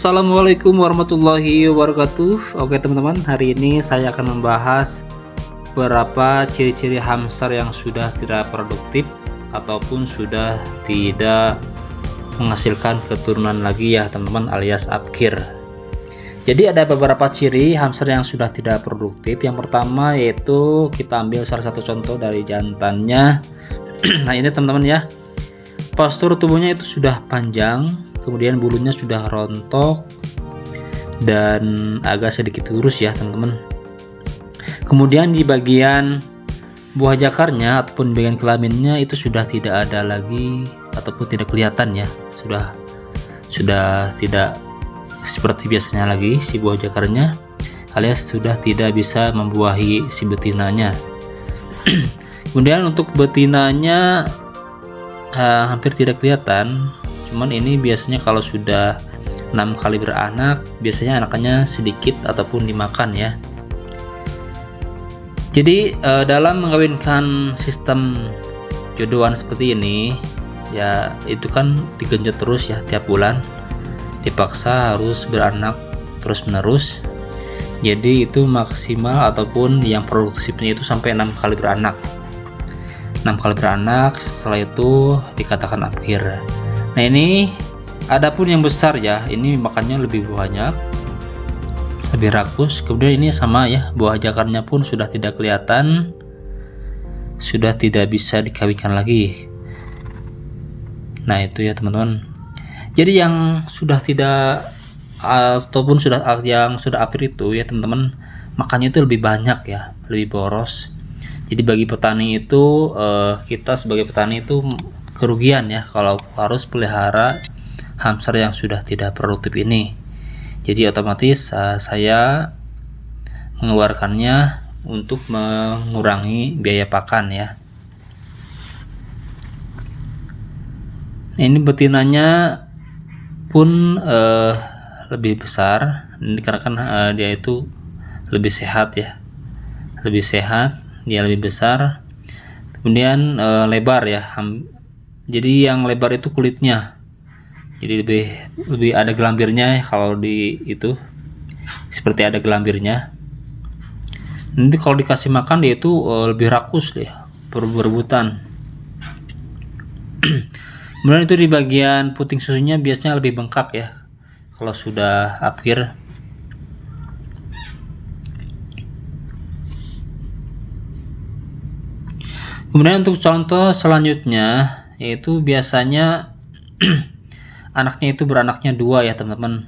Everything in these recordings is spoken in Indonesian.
Assalamualaikum warahmatullahi wabarakatuh. Oke teman-teman, hari ini saya akan membahas beberapa ciri-ciri hamster yang sudah tidak produktif ataupun sudah tidak menghasilkan keturunan lagi ya teman-teman, alias apkir. Jadi ada beberapa ciri hamster yang sudah tidak produktif. Yang pertama yaitu kita ambil salah satu contoh dari jantannya. Nah ini teman-teman ya, postur tubuhnya itu sudah panjang, kemudian bulunya sudah rontok dan agak sedikit lurus ya teman-teman. Kemudian di bagian buah jakarnya ataupun bagian kelaminnya itu sudah tidak ada lagi ataupun tidak kelihatan ya, sudah tidak seperti biasanya lagi si buah jakarnya, alias sudah tidak bisa membuahi si betinanya. Kemudian untuk betinanya hampir tidak kelihatan. Cuman ini biasanya kalau sudah 6 kali beranak, biasanya anakannya sedikit ataupun dimakan ya. Jadi dalam mengawinkan sistem jodohan seperti ini ya, itu kan digenjot terus ya, tiap bulan dipaksa harus beranak terus menerus. Jadi itu maksimal ataupun yang produktifnya itu sampai 6 kali beranak. 6 kali beranak, setelah itu dikatakan apkir. Nah ini adapun yang besar ya, ini makannya lebih banyak, lebih rakus. Kemudian ini sama ya, buah jakarnya pun sudah tidak kelihatan, sudah tidak bisa dikawinkan lagi. Nah itu ya teman-teman. Jadi yang sudah tidak ataupun yang sudah apkir itu ya teman-teman, makannya itu lebih banyak ya, lebih boros. Jadi bagi petani itu kita sebagai petani itu kerugian ya kalau harus pelihara hamster yang sudah tidak produktif ini. Jadi otomatis saya mengeluarkannya untuk mengurangi biaya pakan ya. Nah, ini betinanya pun lebih besar. Ini karena kan dia itu lebih sehat ya, lebih sehat, dia lebih besar. Kemudian lebar ya. Jadi yang lebar itu kulitnya, jadi lebih ada gelambirnya ya, kalau di itu seperti ada gelambirnya. Nanti kalau dikasih makan dia itu lebih rakus deh, berebutan. Kemudian itu di bagian puting susunya biasanya lebih bengkak ya kalau sudah apkir. Kemudian untuk contoh selanjutnya yaitu biasanya anaknya itu beranaknya 2 ya teman-teman.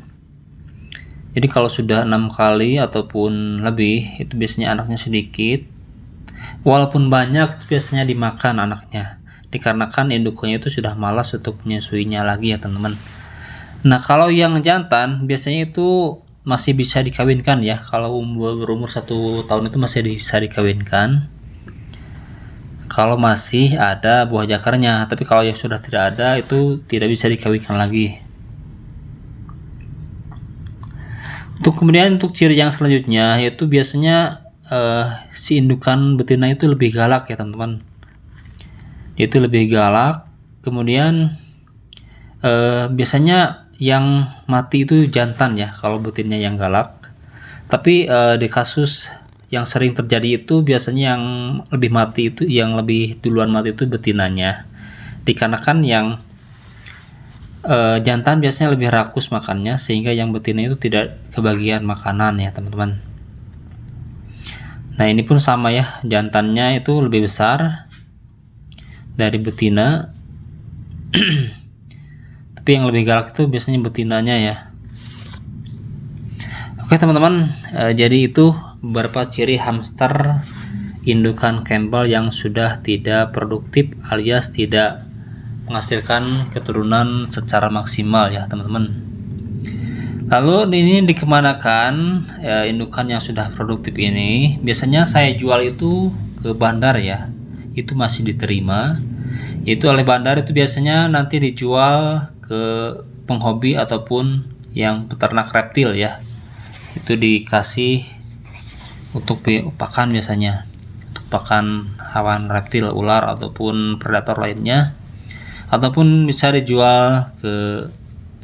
Jadi kalau sudah 6 kali ataupun lebih itu biasanya anaknya sedikit, walaupun banyak itu biasanya dimakan anaknya, dikarenakan indukannya itu sudah malas untuk menyusuinya lagi ya teman-teman. Nah kalau yang jantan biasanya itu masih bisa dikawinkan ya, kalau berumur 1 tahun itu masih bisa dikawinkan kalau masih ada buah jakarnya. Tapi kalau yang sudah tidak ada itu tidak bisa dikawinkan lagi. Kemudian untuk ciri yang selanjutnya yaitu biasanya si indukan betina itu lebih galak ya teman-teman. Itu lebih galak. Kemudian biasanya yang mati itu jantan ya kalau betinanya yang galak. Tapi di kasus yang sering terjadi itu biasanya yang lebih mati itu, yang lebih duluan mati itu betinanya, dikarenakan yang jantan biasanya lebih rakus makannya sehingga yang betina itu tidak kebagian makanan ya teman-teman. Nah ini pun sama ya, jantannya itu lebih besar dari betina tapi yang lebih galak itu biasanya betinanya ya. Oke teman-teman, jadi itu beberapa ciri hamster indukan Campbell yang sudah tidak produktif alias tidak menghasilkan keturunan secara maksimal ya teman-teman. Lalu ini dikemanakan indukan yang sudah produktif ini? Biasanya saya jual itu ke bandar ya, itu masih diterima. Itu oleh bandar itu biasanya nanti dijual ke penghobi ataupun yang peternak reptil ya, itu dikasih untuk pakan, biasanya untuk pakan hewan reptil, ular ataupun predator lainnya, ataupun bisa dijual ke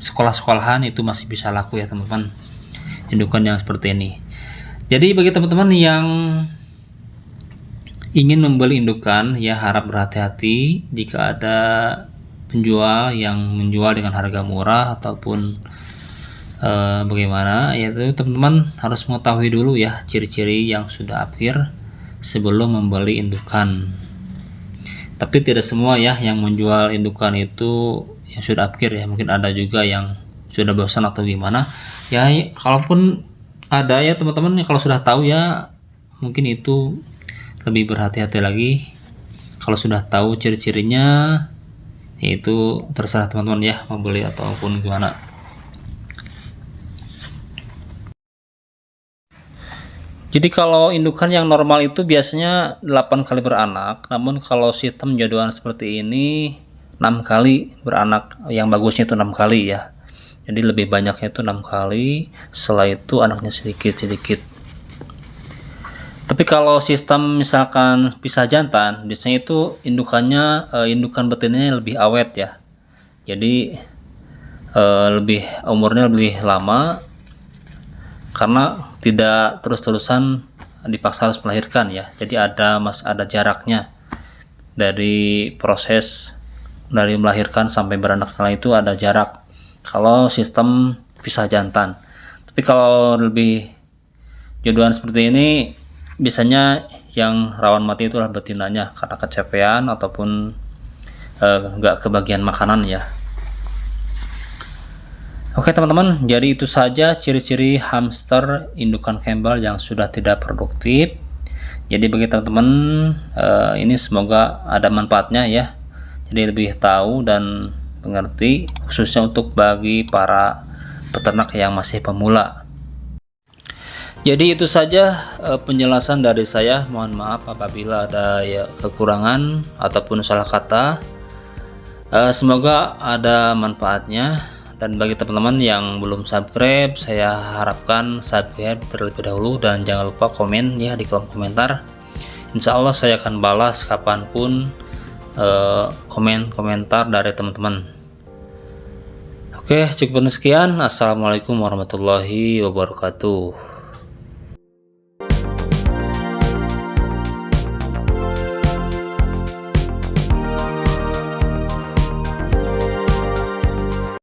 sekolah-sekolahan itu masih bisa laku ya teman-teman, indukan yang seperti ini. Jadi bagi teman-teman yang ingin membeli indukan ya harap berhati-hati jika ada penjual yang menjual dengan harga murah ataupun bagaimana, yaitu teman-teman harus mengetahui dulu ya ciri-ciri yang sudah akhir sebelum membeli indukan. Tapi tidak semua ya yang menjual indukan itu yang sudah akhir ya, mungkin ada juga yang sudah bosan atau gimana ya. Kalaupun ada ya teman-teman, kalau sudah tahu ya mungkin itu lebih berhati-hati lagi. Kalau sudah tahu ciri-cirinya, yaitu terserah teman-teman ya membeli ataupun gimana. Jadi kalau indukan yang normal itu biasanya 8 kali beranak, namun kalau sistem jodohan seperti ini 6 kali beranak, yang bagusnya itu 6 kali ya. Jadi lebih banyaknya itu 6 kali, setelah itu anaknya sedikit-sedikit. Tapi kalau sistem misalkan pisah jantan, biasanya itu indukan betinanya lebih awet ya. Jadi umurnya lebih lama karena tidak terus-terusan dipaksa harus melahirkan ya. Jadi ada jaraknya dari proses dari melahirkan sampai beranak itu ada jarak kalau sistem pisah jantan. Tapi kalau lebih jodohan seperti ini biasanya yang rawan mati itulah betinanya karena kecapean ataupun nggak kebagian makanan ya. Oke teman-teman, jadi itu saja ciri-ciri hamster indukan Campbell yang sudah tidak produktif. Jadi bagi teman-teman ini semoga ada manfaatnya ya. Jadi lebih tahu dan mengerti, khususnya untuk bagi para peternak yang masih pemula. Jadi itu saja penjelasan dari saya. Mohon maaf apabila ada ya kekurangan ataupun salah kata. Semoga ada manfaatnya. Dan bagi teman-teman yang belum subscribe, saya harapkan subscribe terlebih dahulu dan jangan lupa komen ya di kolom komentar. Insya Allah saya akan balas kapanpun komentar dari teman-teman. Oke, cukup sekian. Assalamualaikum warahmatullahi wabarakatuh.